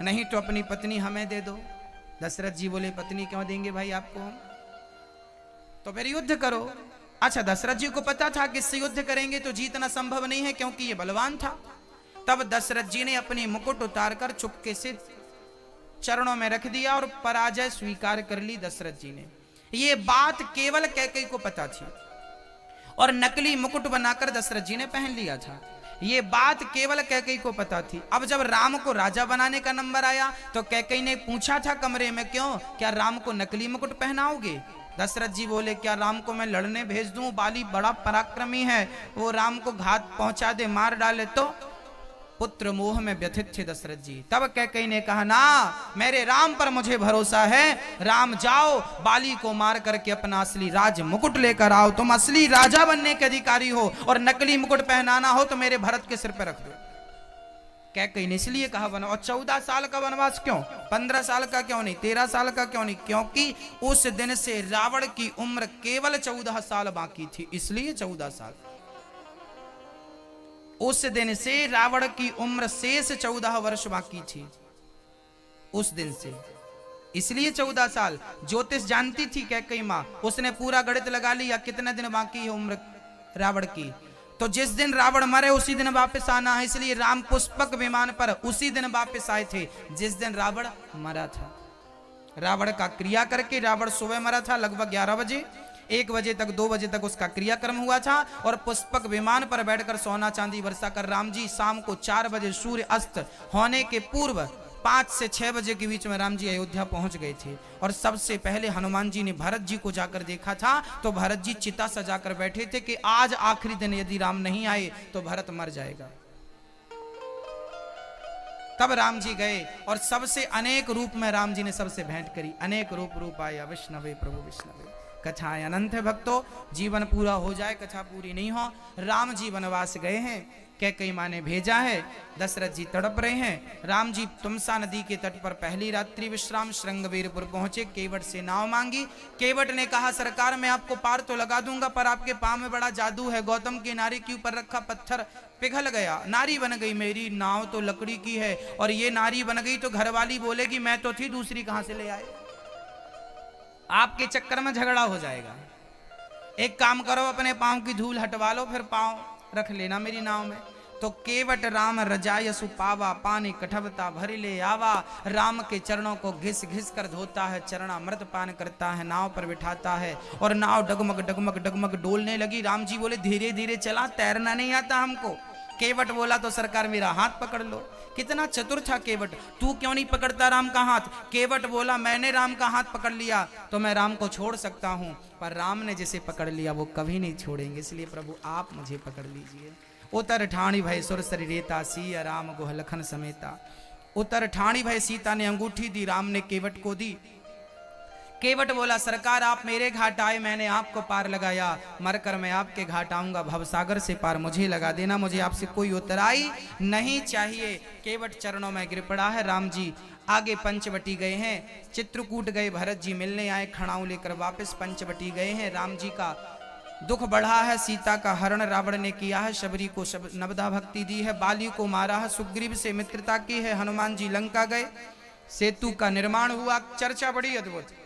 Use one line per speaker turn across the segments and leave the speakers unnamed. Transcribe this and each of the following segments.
नहीं तो अपनी पत्नी हमें दे दो। दशरथ जी बोले पत्नी क्यों देंगे भाई आपको हम, तो फिर युद्ध करो। अच्छा, दशरथ जी को पता था कि इससे युद्ध करेंगे तो जीतना संभव नहीं है क्योंकि ये बलवान था। तब दशरथ जी ने अपनी मुकुट उतारकर चुपके से चरणों में रख दिया और पराजय स्वीकार कर ली दशरथ जी ने। ये बात केवल कैकेयी को पता थी और नकली मुकुट बनाकर दशरथ जी ने पहन लिया था। ये बात केवल कैकेयी को पता थी। अब जब राम को राजा बनाने का नंबर आया तो कैकेयी ने पूछा था कमरे में, क्यों, क्या राम को नकली मुकुट पहनाओगे? दशरथ जी बोले क्या राम को मैं लड़ने भेज दूं? बाली बड़ा पराक्रमी है, वो राम को घात पहुंचा दे, मार डाले तो। पुत्र मोह में व्यथित थे दशरथ जी। तब कैकेयी ने कहा ना, मेरे राम पर मुझे भरोसा है, राम जाओ बाली को मार करके अपना असली राज मुकुट लेकर आओ। तुम असली राजा बनने के अधिकारी हो और नकली मुकुट पहनाना हो तो मेरे भरत के सिर पर रख दो। कैकेयी ने इसलिए कहा वनवास, और 14 साल का वनवास क्यों, 15 साल का क्यों नहीं, 13 साल का क्यों नहीं? क्योंकि उस दिन से रावण की उम्र केवल 14 साल बाकी थी, इसलिए 14 साल। उस दिन से रावण की उम्र शेष 14 वर्ष बाकी थी, उस दिन से, इसलिए 14 साल। ज्योतिष जानती थी कैकेयी मां, उसने पूरा गणित लगा लिया कितने दिन बाकी है उम्र रावण की। तो जिस दिन रावण मरे उसी दिन वापस आना है, इसलिए राम पुष्पक विमान पर उसी दिन वापस आए थे जिस दिन रावण मरा था। रावण का क्रिया करके रावण सुबह मरा था लगभग 11 बजे, 1 बजे तक 2 बजे तक उसका क्रियाक्रम हुआ था और पुष्पक विमान पर बैठकर सोना चांदी वर्षा कर राम जी शाम को 4 बजे सूर्य अस्त होने के पूर्व 5 से 6 बजे के बीच में राम जी अयोध्या पहुंच गए थे। और सबसे पहले हनुमान जी ने भरत जी को जाकर देखा था तो भरत जी चिता सजाकर बैठे थे कि आज आखिरी दिन यदि राम नहीं आए तो भरत मर जाएगा। तब राम जी गए और सबसे अनेक रूप में राम जी ने सबसे भेंट करी। अनेक रूप आया विष्णवे प्रभु विष्णवे, कथाएं अनंत है भक्तों, जीवन पूरा हो जाए कथा पूरी नहीं हो। राम जी वनवास गए हैं, कैकेयी मां ने भेजा है, दशरथ जी तड़प रहे हैं। राम जी तुमसा नदी के तट पर पहली रात्रि विश्राम श्रृंगवीरपुर पहुंचे, केवट से नाव मांगी। केवट ने कहा सरकार मैं आपको पार तो लगा दूंगा पर आपके पांव में बड़ा जादू है, गौतम की नारी के ऊपर रखा पत्थर पिघल गया, नारी बन गई, मेरी नाव तो लकड़ी की है और ये नारी बन गई तो घरवाली बोलेगी मैं तो थी, दूसरी कहां से ले आए, आपके चक्कर में झगड़ा हो जाएगा। एक काम करो अपने पांव की धूल हटवा लो फिर पांव रख लेना मेरी नाव में। तो केवट राम रजाय सुपावा, पानी कठबता भरी ले आवा। राम के चरणों को घिस घिस कर धोता है, चरणामृत पान करता है, नाव पर बिठाता है और नाव डगमग डगमग डगमग डोलने लगी। राम जी बोले धीरे धीरे चला, तैरना नहीं आता हमको। केवट बोला तो सरकार मेरा हाथ पकड़ लो। कितना चतुर था केवट, तू क्यों नहीं पकड़ता राम का हाथ? केवट बोला मैंने राम का हाथ पकड़ लिया तो मैं राम को छोड़ सकता हूं, पर राम ने जिसे पकड़ लिया वो कभी नहीं छोड़ेंगे, इसलिए प्रभु आप मुझे पकड़ लीजिए। उतर ठाणी भय सुर सरी रेता, सिया राम गुह लखन समेता। उतर ठाणी भय सीता ने अंगूठी दी, राम ने केवट को दी। केवट बोला सरकार आप मेरे घाट आए, मैंने आपको पार लगाया, मरकर मैं आपके घाट आऊंगा, भवसागर से पार मुझे लगा देना, मुझे आपसे कोई उतराई नहीं चाहिए। केवट चरणों में गिर पड़ा है। राम जी आगे पंचवटी गए हैं, चित्रकूट गए, भरत जी मिलने आए, खड़ाऊ लेकर वापस पंचवटी गए हैं। राम जी का दुख बढ़ा है, सीता का हरण रावण ने किया है, शबरी को नवदा भक्ति दी है, बाली को मारा है, सुग्रीव से मित्रता की है, हनुमान जी लंका गए, सेतु का निर्माण हुआ। चर्चा बड़ी अद्भुत।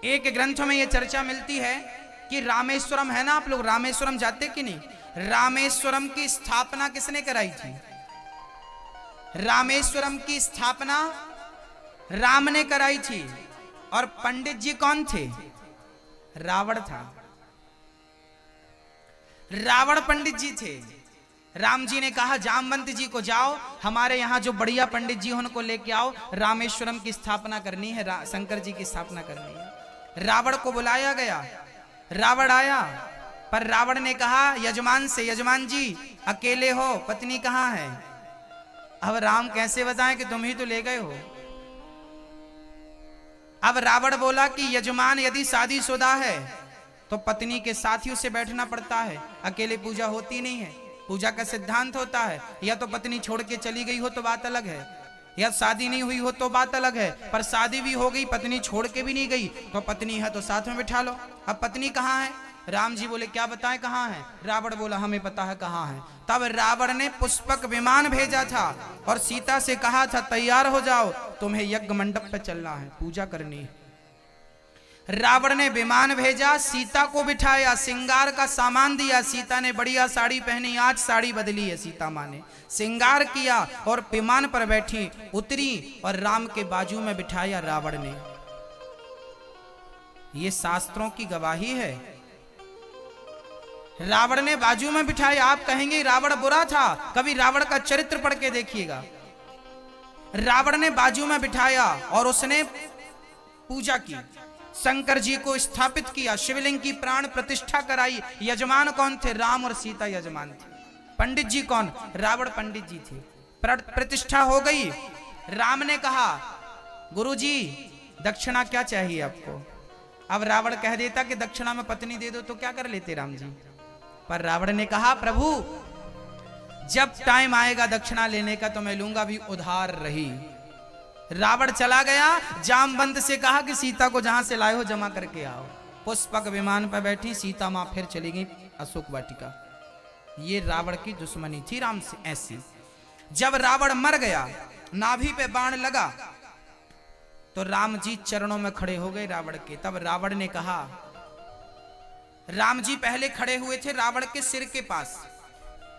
एक ग्रंथ में यह चर्चा मिलती है कि रामेश्वरम है ना, आप लोग रामेश्वरम जाते कि नहीं? रामेश्वरम की स्थापना किसने कराई थी? रामेश्वरम की स्थापना राम ने कराई थी और पंडित जी कौन थे? रावण था। रावण पंडित जी थे। राम जी ने कहा जामवंत जी को जाओ, हमारे यहाँ जो बढ़िया पंडित जी उनको लेके आओ, रामेश्वरम की स्थापना करनी है, शंकर जी की स्थापना करनी है। रावण को बुलाया गया, रावण आया, पर रावण ने कहा यजमान से, यजमान जी अकेले हो, पत्नी कहाँ है? अब राम कैसे बताएं कि तुम ही तो ले गए हो। अब रावण बोला कि यजमान यदि शादीशुदा है तो पत्नी के साथ ही उसे बैठना पड़ता है, अकेले पूजा होती नहीं है। पूजा का सिद्धांत होता है या तो पत्नी छोड़ के चली गई हो तो बात अलग है, या शादी नहीं हुई हो तो बात अलग है, पर शादी भी हो गई, पत्नी छोड़ के भी नहीं गई तो पत्नी है तो साथ में बिठा लो। अब पत्नी कहाँ है? राम जी बोले क्या बताएं कहाँ है? रावण बोला हमें पता है कहाँ है। तब रावण ने पुष्पक विमान भेजा था और सीता से कहा था तैयार हो जाओ, तुम्हें यज्ञ मंडप पे चलना है, पूजा करनी है। रावण ने विमान भेजा, सीता को बिठाया, श्रृंगार का सामान दिया। सीता ने बढ़िया साड़ी पहनी, आज साड़ी बदली है सीता माँ ने, श्रृंगार किया और विमान पर बैठी, उतरी और राम के बाजू में बिठाया रावण ने। ये शास्त्रों की गवाही है। रावण ने बाजू में बिठाया। आप कहेंगे रावण बुरा था, कभी रावण का चरित्र पढ़ के देखिएगा। रावण ने बाजू में बिठाया और उसने पूजा की, शंकर जी को स्थापित किया, शिवलिंग की प्राण प्रतिष्ठा कराई। यजमान कौन थे? राम और सीता यजमान थे। पंडित जी कौन? रावण पंडित जी थे। प्रतिष्ठा हो गई। राम ने कहा गुरुजी दक्षिणा क्या चाहिए आपको? अब रावण कह देता कि दक्षिणा में पत्नी दे दो तो क्या कर लेते राम जी? पर रावण ने कहा प्रभु जब टाइम आएगा दक्षिणा लेने का तो मैं लूंगा भी उधार रही। रावण चला गया, जामवंत से कहा कि सीता को जहां से लाए हो जमा करके आओ। पुष्पक विमान पर बैठी सीता मां फिर चली गई अशोक वाटिका। ये रावण की दुश्मनी थी राम से ऐसी। जब रावण मर गया, नाभि पे बाण लगा तो राम जी चरणों में खड़े हो गए रावण के। तब रावण ने कहा, राम जी पहले खड़े हुए थे रावण के सिर के पास,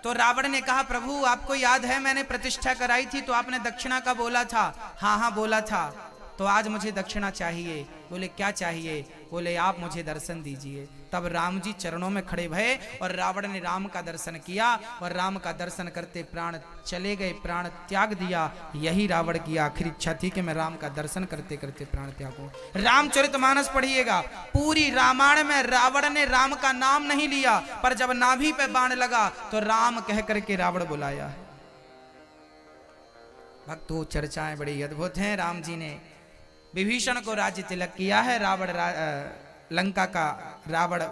तो रावण ने कहा प्रभु आपको याद है मैंने प्रतिष्ठा कराई थी तो आपने दक्षिणा का बोला था? हाँ हाँ बोला था। तो आज मुझे दक्षिणा चाहिए। बोले क्या चाहिए? बोले आप मुझे दर्शन दीजिए। तब राम जी चरणों में खड़े भये और रावण ने राम का दर्शन किया और राम का दर्शन करते प्राण चले गए, प्राण त्याग दिया। यही रावण की आखिरी इच्छा थी कि मैं राम का दर्शन करते करते प्राण त्यागूं। रामचरितमानस पढ़िएगा, पूरी रामायण में रावण ने राम का नाम नहीं लिया, पर जब नाभि पे बाण लगा तो राम कह करके रावण बुलाया। भक्तों चर्चाएं बड़ी अद्भुत हैं। राम जी ने विभीषण को राज्य तिलक किया है। रावण लंका का रावण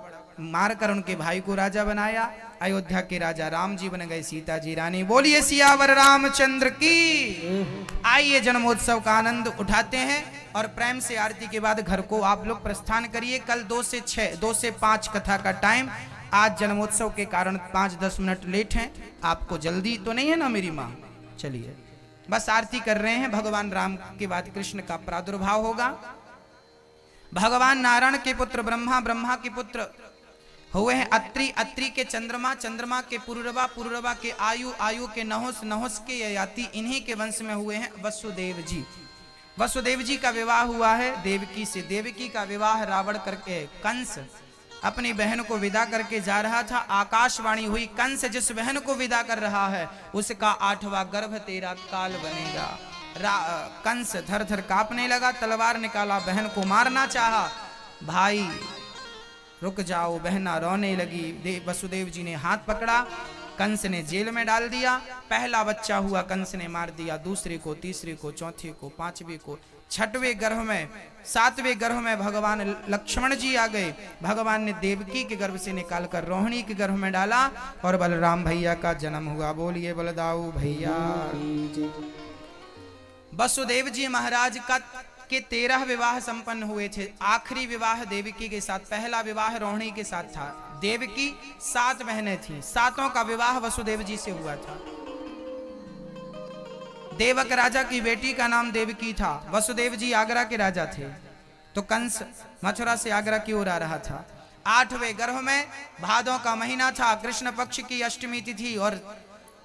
मारकर उनके भाई को राजा बनाया। अयोध्या के राजा राम जी बन गए, सीता जी रानी। बोलिए सियावर रामचंद्र की। आइए जन्मोत्सव का आनंद उठाते हैं और प्रेम से आरती के बाद घर को आप लोग प्रस्थान करिए। कल 2 से 6, 2 से 5 कथा का टाइम। आज जन्मोत्सव के कारण 5-10 मिनट लेट हैं। आपको जल्दी तो नहीं है ना मेरी माँ? चलिए बस आरती कर रहे हैं। भगवान राम के बाद कृष्ण का प्रादुर्भाव होगा। भगवान नारायण के पुत्र ब्रह्मा, ब्रह्मा के पुत्र हुए हैं अत्रि, अत्रि के चंद्रमा, चंद्रमा के पुरुरवा, पुरुरवा के आयु, आयु के नहुस, नहुस के ययाति। इन्हीं के वंश में हुए हैं वसुदेव जी। वसुदेव जी का विवाह हुआ है देवकी से। देवकी का विवाह रावण करके कंस अपनी बहन को विदा करके जा रहा था। आकाशवाणी हुई कंस जिस बहन को विदा कर रहा है उसका 8वां गर्भ तेरा काल बनेगा। कंस थर थर कांपने लगा, तलवार निकाला, बहन को मारना चाहा। भाई रुक जाओ, बहना रोने लगी। वसुदेव जी ने हाथ पकड़ा, कंस ने जेल में डाल दिया। पहला बच्चा हुआ, कंस ने मार दिया। दूसरे को, तीसरे को, चौथे को, 5वें को, 6वें गर्भ में, 7वें गर्भ में भगवान लक्ष्मण जी आ गए। भगवान ने देवकी के गर्भ से निकालकर रोहिणी के गर्भ में डाला और बलराम भैया का जन्म हुआ। बोलिए बलदाऊ भैया। वसुदेव जी महाराज का के 13 विवाह संपन्न हुए थे। आखिरी विवाह देवकी के साथ, पहला विवाह रोहिणी के साथ था। देवकी 7 बहनें थीं, 7 का विवाह वसुदेव जी से हुआ था। देवक राजा की बेटी का नाम देवकी था। वसुदेव जी आगरा के राजा थे, तो कंस मथुरा से आगरा की ओर आ रहा था। 8वें गर्भ में, भादों का महीना था, कृष्ण पक्ष की अष्टमी तिथि और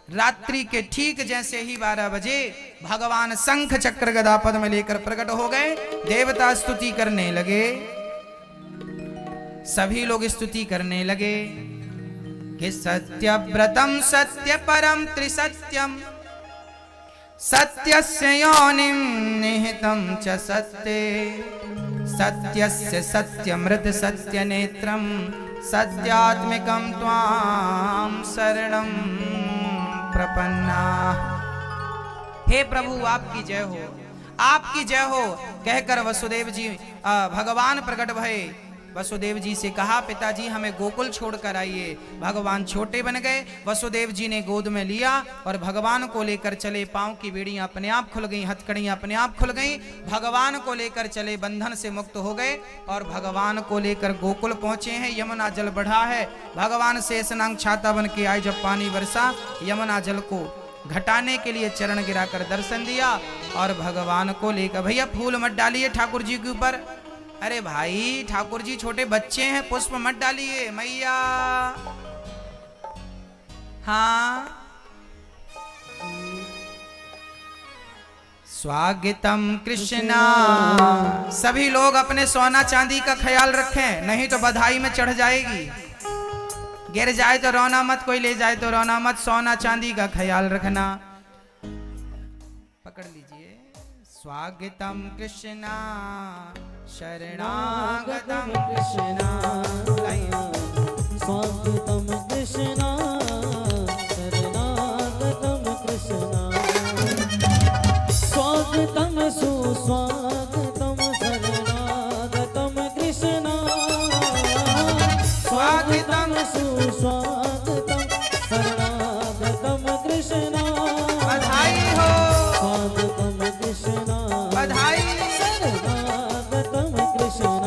रात्रि के ठीक जैसे ही 12 बजे भगवान शंख चक्र गदा पद्म लेकर प्रकट हो गए। देवता स्तुति करने लगे, सभी लोग स्तुति करने लगे कि सत्यव्रतम सत्य परम त्रिसत्यम सत्यस्य योनिं निहितं च सत्ये सत्यस्य सत्यमृत सत्यनेत्रं सत्यात्मिकं त्वां शरणं प्रपन्ना। हे प्रभु आपकी जय हो, आपकी जय हो कहकर वसुदेव जी भगवान प्रकट भये। वसुदेव जी से कहा पिताजी हमें गोकुल छोड़कर आइए। भगवान छोटे बन गए, वसुदेव जी ने गोद में लिया और भगवान को लेकर चले। पांव की बेड़ियां अपने आप खुल गई, हथकड़ियां अपने आप खुल गई, भगवान को लेकर चले, बंधन से मुक्त हो गए और भगवान को लेकर गोकुल पहुंचे हैं। यमुना जल बढ़ा है, भगवान शेषनाग छाता बन के आए, जब पानी बरसा यमुना जल को घटाने के लिए चरण गिराकर दर्शन दिया और भगवान को लेकर, भैया फूल मत डालिए ठाकुर जी के ऊपर, अरे भाई ठाकुर जी छोटे बच्चे हैं, पुष्प मत डालिए मैया। हाँ स्वागतम कृष्णा। सभी लोग अपने सोना चांदी का ख्याल रखें, नहीं तो बधाई में चढ़ जाएगी। गिर जाए तो रोना मत, कोई ले जाए तो रोना मत, सोना चांदी का ख्याल रखना। पकड़ लीजिए। स्वागतम कृष्णा शरणागतम कृष्णा,
स्वागतम कृष्णा शरणागतम कृष्णा, स्वागतम सुस्वागतम शरणागतम कृष्णा, स्वागतम सुस्वागतम शरणागतम कृष्णा।
बधाई हो,
स्वागतम कृष्णा,
बधाई,
शरणागतम कृष्णा,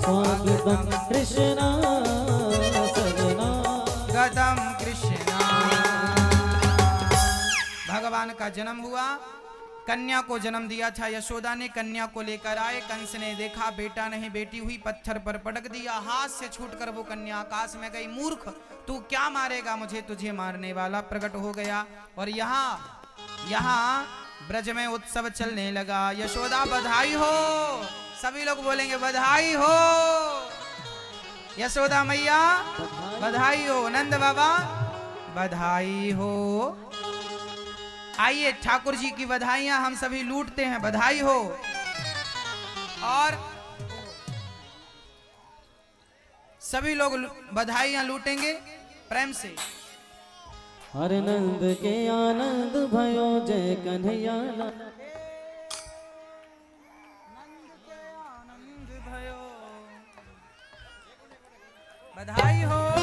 स्वागतम कृष्णा
गतम कृष्णा। भगवान का जन्म हुआ, कन्या को जन्म दिया था। यशोदा ने कन्या को लेकर आए, कंस ने देखा बेटा नहीं बेटी हुई, पत्थर पर पटक दिया, हाथ से छूटकर वो कन्या आकाश में गई। मूर्ख तू क्या मारेगा मुझे, तुझे मारने वाला प्रकट हो गया। और यहाँ ब्रज में उत्सव चलने लगा। यशोदा बधाई हो, सभी लोग बोलेंगे बधाई हो, यशोदा मैया बधाई हो, नंद बाबा बधाई हो। आइए ठाकुर जी की बधाइयां हम सभी लूटते हैं, बधाई हो। और सभी लोग बधाइयां लूटेंगे प्रेम से।
हर नंद के आनंद भयो जय कन्हैया।
बधाई हो।